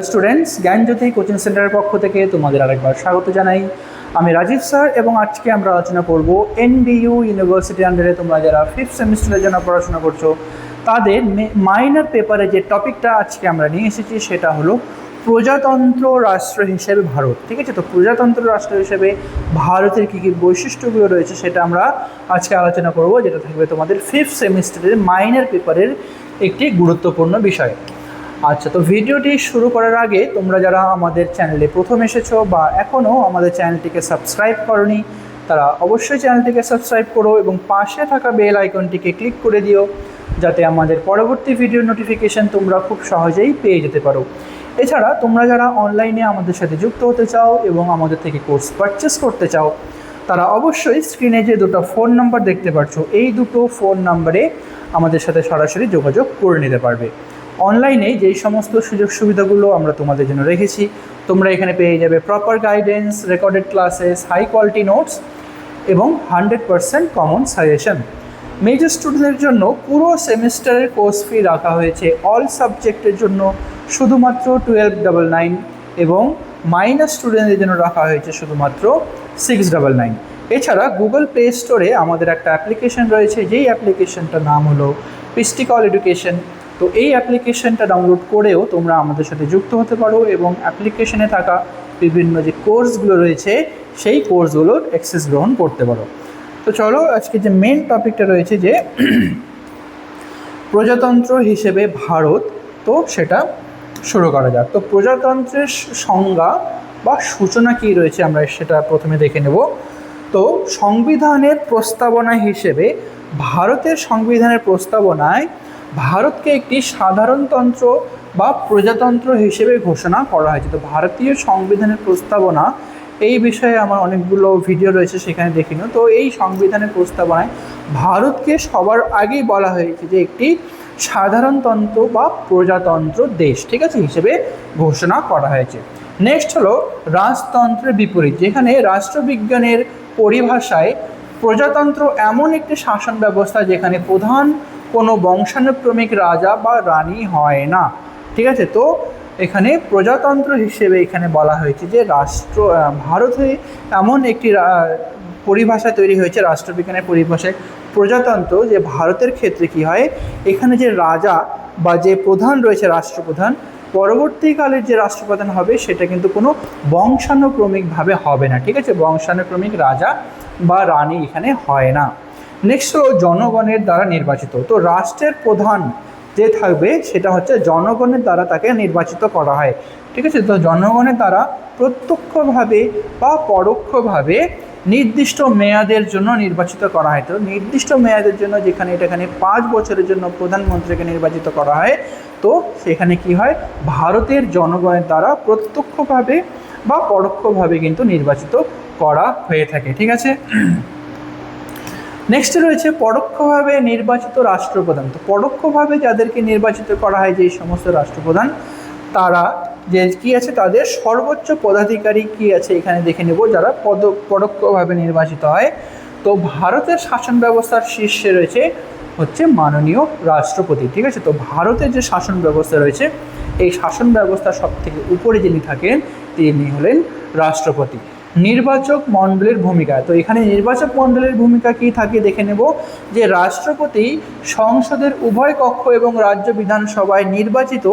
Students, জ্ঞানজ্যোতি coaching সেন্টারের পক্ষ থেকে তোমাদের আরেকবার স্বাগত জানাই। আমি রাজীব স্যার এবং আজকে আমরা আলোচনা করব এনবিইউ ইউনিভার্সিটি আন্ডারে তোমরা যারা 5th সেমিস্টারের জন্য পড়াশোনা করছো তাদের মাইনর পেপারে যে টপিকটা আজকে আমরা নিয়ে এসেছি সেটা হলো প্রজাতন্ত্র রাষ্ট্র হিসেবে ভারত। ঠিক আছে, তো প্রজাতন্ত্র রাষ্ট্র হিসেবে ভারতের কী কী বৈশিষ্ট্যগুলো রয়েছে সেটা আমরা আজকে আলোচনা করব, যেটা থাকবে তোমাদের 5th সেমিস্টারের মাইনর পেপারের একটি গুরুত্বপূর্ণ বিষয়। আচ্ছা, তো ভিডিওটি শুরু করার আগে তোমরা যারা আমাদের চ্যানেলে প্রথম এসেছো বা এখনও আমাদের চ্যানেলটিকে সাবস্ক্রাইব করোনি তারা অবশ্যই চ্যানেলটিকে সাবস্ক্রাইব করো এবং পাশে থাকা বেল আইকনটিকে ক্লিক করে দিও, যাতে আমাদের পরবর্তী ভিডিও নোটিফিকেশান তোমরা খুব সহজেই পেয়ে যেতে পারো। এছাড়া তোমরা যারা অনলাইনে আমাদের সাথে যুক্ত হতে চাও এবং আমাদের থেকে কোর্স পারচেস করতে চাও তারা অবশ্যই স্ক্রিনে যে দুটো ফোন নাম্বার দেখতে পাচ্ছ এই দুটো ফোন নাম্বারে আমাদের সাথে সরাসরি যোগাযোগ করে নিতে পারবে। অনলাইনে যেই সমস্ত সুযোগ সুবিধাগুলো আমরা তোমাদের জন্য রেখেছি তোমরা এখানে পেয়ে যাবে proper guidance, recorded classes, high quality notes এবং 100% কমন সাজেশন। মেজর স্টুডেন্টের জন্য পুরো সেমিস্টারের কোর্স ফি রাখা হয়েছে অল সাবজেক্টের জন্য শুধুমাত্র 1299 এবং মাইনর স্টুডেন্টদের জন্য রাখা হয়েছে শুধুমাত্র 699। এছাড়া গুগল প্লে স্টোরে আমাদের একটা অ্যাপ্লিকেশন রয়েছে, যেই অ্যাপ্লিকেশনটার নাম হলো পিস্টিকল এডুকেশন। তো এই অ্যাপ্লিকেশনটা ডাউনলোড করেও তোমরা আমাদের সাথে যুক্ত হতে পারো এবং অ্যাপ্লিকেশনে থাকা বিভিন্ন যে কোর্সগুলো রয়েছে সেই কোর্সগুলোর অ্যাক্সেস গ্রহণ করতে পারো। তো চলো আজকে যে মেন টপিকটা রয়েছে যে প্রজাতন্ত্র হিসেবে ভারত, তো সেটা শুরু করা যাক। তো প্রজাতন্ত্রের সংজ্ঞা বা সূচনা কী রয়েছে আমরা সেটা প্রথমে দেখে নেব। তো সংবিধানের প্রস্তাবনা হিসেবে ভারতের সংবিধানের প্রস্তাবনায় ভারতকে একটি সাধারণতন্ত্র বা প্রজাতন্ত্র হিসেবে ঘোষণা করা হয়েছে। তো ভারতীয় সংবিধানের প্রস্তাবনা এই বিষয়ে আমার অনেকগুলো ভিডিও রয়েছে, সেখানে দেখে নিও। তো এই সংবিধানের প্রস্তাবনায় ভারতকে সবার আগেই বলা হয়েছে যে একটি সাধারণতন্ত্র বা প্রজাতন্ত্র দেশ, ঠিক আছে, হিসেবে ঘোষণা করা হয়েছে। নেক্সট হলো রাজতন্ত্রের বিপরীত, যেখানে রাষ্ট্রবিজ্ঞানের পরিভাষায় প্রজাতন্ত্র এমন একটি শাসন ব্যবস্থা যেখানে প্রধান কোনো বংশানুক্রমিক রাজা বা রানী হয় না। ঠিক আছে, তো এখানে প্রজাতন্ত্র হিসেবে এখানে বলা হয়েছে যে ভারতে এমন একটি পরিভাষা তৈরি হয়েছে রাষ্ট্রবিজ্ঞানের পরিভাষায় প্রজাতন্ত্র, যে ভারতের ক্ষেত্রে কি হয়, এখানে যে রাজা বা যে প্রধান রয়েছে রাষ্ট্রপ্রধান, পরবর্তীকালের যে রাষ্ট্রপ্রধান হবে সেটা কিন্তু কোনো বংশানুক্রমিকভাবে হবে না। ঠিক আছে, বংশানুক্রমিক রাজা বা রানী এখানে হয় না। নেক্সট হলো জনগণের দ্বারা নির্বাচিত। তো রাষ্ট্রের প্রধান যে থাকবে সেটা হচ্ছে জনগণের দ্বারা তাকে নির্বাচিত করা হয়। ঠিক আছে, তো জনগণের দ্বারা প্রত্যক্ষভাবে বা পরোক্ষভাবে নির্দিষ্ট মেয়াদের জন্য নির্বাচিত করা হয়। তো নির্দিষ্ট মেয়াদের জন্য যেখানে এখানে 5 বছরের জন্য প্রধানমন্ত্রীকে নির্বাচিত করা হয়, তো সেখানে কি হয়, ভারতের জনগণের দ্বারা প্রত্যক্ষভাবে বা পরোক্ষভাবে কিন্তু নির্বাচিত করা হয়ে থাকে। ঠিক আছে, নেক্সট রয়েছে পরোক্ষভাবে নির্বাচিত রাষ্ট্রপ্রধান। তো পরোক্ষভাবে যাদেরকে নির্বাচিত করা হয় যেই সমস্ত রাষ্ট্রপ্রধান, তারা যে কী আছে, তাদের সর্বোচ্চ পদাধিকারী কী আছে এখানে দেখে নেব, যারা পরোক্ষভাবে নির্বাচিত হয়। তো ভারতের শাসন ব্যবস্থার শীর্ষে রয়েছে হচ্ছে মাননীয় রাষ্ট্রপতি। ঠিক আছে, তো ভারতের যে শাসন ব্যবস্থা রয়েছে এই শাসন ব্যবস্থার সবথেকে উপরে যিনি থাকেন তিনি হলেন রাষ্ট্রপতি। নির্বাচক মণ্ডলের ভূমিকা, তো এখানে নির্বাচক মণ্ডলের ভূমিকা কী থাকে দেখে নেব, যে রাষ্ট্রপতি সংসদের উভয় কক্ষ এবং রাজ্য বিধানসভায় নির্বাচিত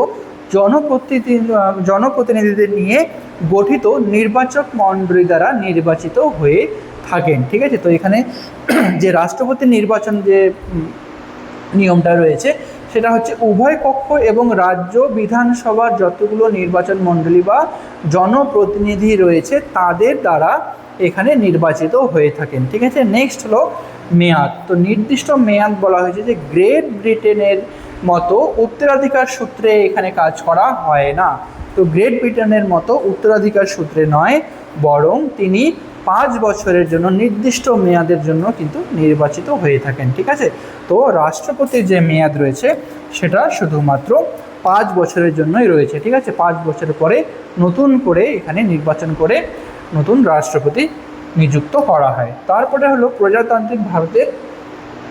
জনপ্রতিনিধিদের নিয়ে গঠিত নির্বাচক মণ্ডলী দ্বারা নির্বাচিত হয়ে থাকেন। ঠিক আছে, তো এখানে যে রাষ্ট্রপতি নির্বাচন যে নিয়মটা রয়েছে সেটা হচ্ছে উভয় কক্ষ এবং রাজ্য বিধানসভার যতগুলো নির্বাচন মণ্ডলী বা জনপ্রতিনিধি রয়েছে তাদের দ্বারা এখানে নির্বাচিত হয়ে থাকেন। ঠিক আছে, নেক্সট হলো মেয়াদ। তো নির্দিষ্ট মেয়াদ বলা হয়েছে যে গ্রেট ব্রিটেনের মতো উত্তরাধিকার সূত্রে এখানে কাজ করা হয় না। তো গ্রেট ব্রিটেনের মতো উত্তরাধিকার সূত্রে নয়, বরং তিনি 5 বছরের জন্য নির্দিষ্ট মেয়াদের জন্য কিন্তু নির্বাচিত হয়ে থাকেন। ঠিক আছে, তো রাষ্ট্রপতির যে মেয়াদ রয়েছে সেটা শুধুমাত্র 5 বছরের জন্যই রয়েছে। ঠিক আছে, 5 বছরের পরে নতুন করে এখানে নির্বাচন করে নতুন রাষ্ট্রপতি নিযুক্ত করা হয়। তারপরে হলো প্রজাতান্ত্রিক ভারতের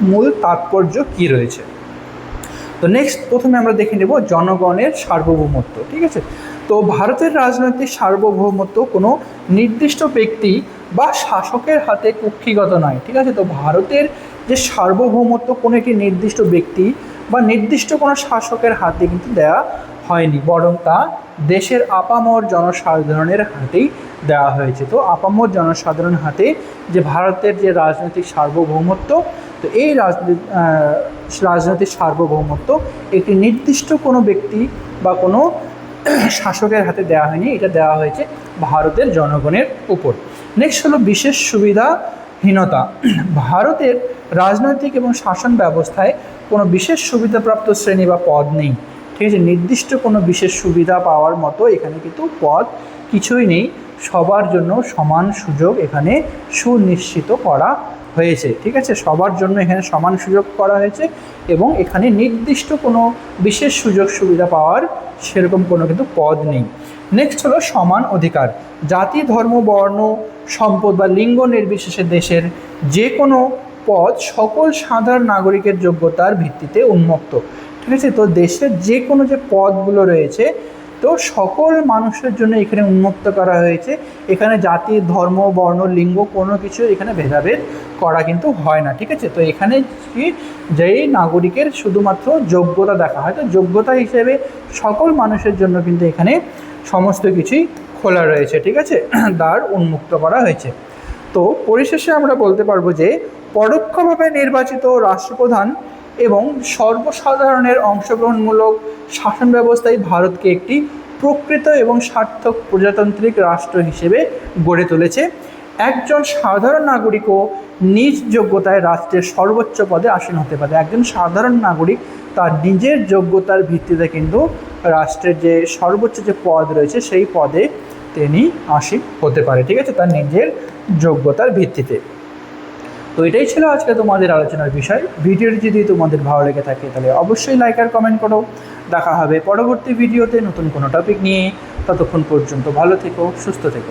মূল তাৎপর্য কী রয়েছে। তো নেক্সট প্রথমে আমরা দেখে নেব জনগণের সার্বভৌমত্ব। ঠিক আছে, তো ভারতের রাজনৈতিক সার্বভৌমত্ব কোনো নির্দিষ্ট ব্যক্তি বা শাসকের হাতে কুক্ষিগত নয়, ঠিক আছে। তো ভারতের যে সার্বভৌমত্ব কোনো একটি নির্দিষ্ট ব্যক্তি বা নির্দিষ্ট কোনো শাসকের হাতে কিন্তু দেওয়া হয়নি, বরং তা দেশের আপামর জনসাধারণের হাতেই দেওয়া হয়েছে। তো আপামর জনসাধারণ হাতে যে ভারতের যে রাজনৈতিক সার্বভৌমত্ব, তো এই রাজনৈতিক সার্বভৌমত্ব একটি নির্দিষ্ট কোনো ব্যক্তি বা কোনো শাসকের হাতে দেওয়া হয়নি, এটা দেওয়া হয়েছে ভারতের জনগণের উপর। নেক্সট হলো বিশেষ সুবিধাহীনতা। ভারতের রাজনৈতিক এবং শাসন ব্যবস্থায় কোনো বিশেষ সুবিধাপ্রাপ্ত শ্রেণী বা পদ নেই, ঠিক আছে। নির্দিষ্ট কোনো বিশেষ সুবিধা পাওয়ার মতো এখানে কিন্তু পদ কিছুই নেই, সবার জন্য সমান সুযোগ এখানে সুনিশ্চিত করা হয়েছে, ঠিক আছে। সবার জন্য এখানে সমান সুযোগ করা হয়েছে এবং এখানে নির্দিষ্ট কোনো বিশেষ সুযোগ সুবিধা পাওয়ার সেরকম কোনো কিন্তু পদ নেই। নেক্সট হলো সমান অধিকার। জাতি, ধর্ম, বর্ণ, সম্পদ বা লিঙ্গ নির্বিশেষে দেশের যে কোনো পদ সকল সাধারণ নাগরিকের যোগ্যতার ভিত্তিতে উন্মুক্ত, ঠিক আছে। তো দেশের যে কোনো যে পদগুলো রয়েছে তো সকল মানুষের জন্য এখানে উন্মুক্ত করা হয়েছে। এখানে জাতি, ধর্ম, বর্ণ, লিঙ্গ কোনো কিছু এখানে ভেদাভেদ করা কিন্তু হয় না, ঠিক আছে। তো এখানে কি যেই নাগরিকের শুধুমাত্র যোগ্যতা দেখা হয়, তো যোগ্যতা হিসেবে সকল মানুষের জন্য কিন্তু এখানে সমস্ত কিছুই খোলা রয়েছে, ঠিক আছে, দ্বার উন্মুক্ত করা হয়েছে। তো পরিশেষে আমরা বলতে পারবো যে পরোক্ষভাবে নির্বাচিত রাষ্ট্রপ্রধান এবং সর্বসাধারণের অংশগ্রহণমূলক শাসন ব্যবস্থায় ভারতকে একটি প্রকৃত এবং সার্থক প্রজাতান্ত্রিক রাষ্ট্র হিসেবে গড়ে তুলেছে। একজন সাধারণ নাগরিকও নিজ যোগ্যতায় রাষ্ট্রের সর্বোচ্চ পদে আসীন হতে পারে। একজন সাধারণ নাগরিক তার নিজের যোগ্যতার ভিত্তিতে কিন্তু রাষ্ট্রের যে সর্বোচ্চ যে পদ রয়েছে সেই পদে তিনি আসীন হতে পারে, ঠিক আছে, তার নিজের যোগ্যতার ভিত্তিতে। তো এটাই ছিল আজকে তোমাদের আলোচনার বিষয়। ভিডিওটি যদি তোমাদের ভালো লেগে থাকে তাহলে অবশ্যই লাইক আর কমেন্ট করো। দেখা হবে পরবর্তী ভিডিওতে নতুন কোনো টপিক নিয়ে। ততক্ষণ পর্যন্ত ভালো থেকো, সুস্থ থেকো।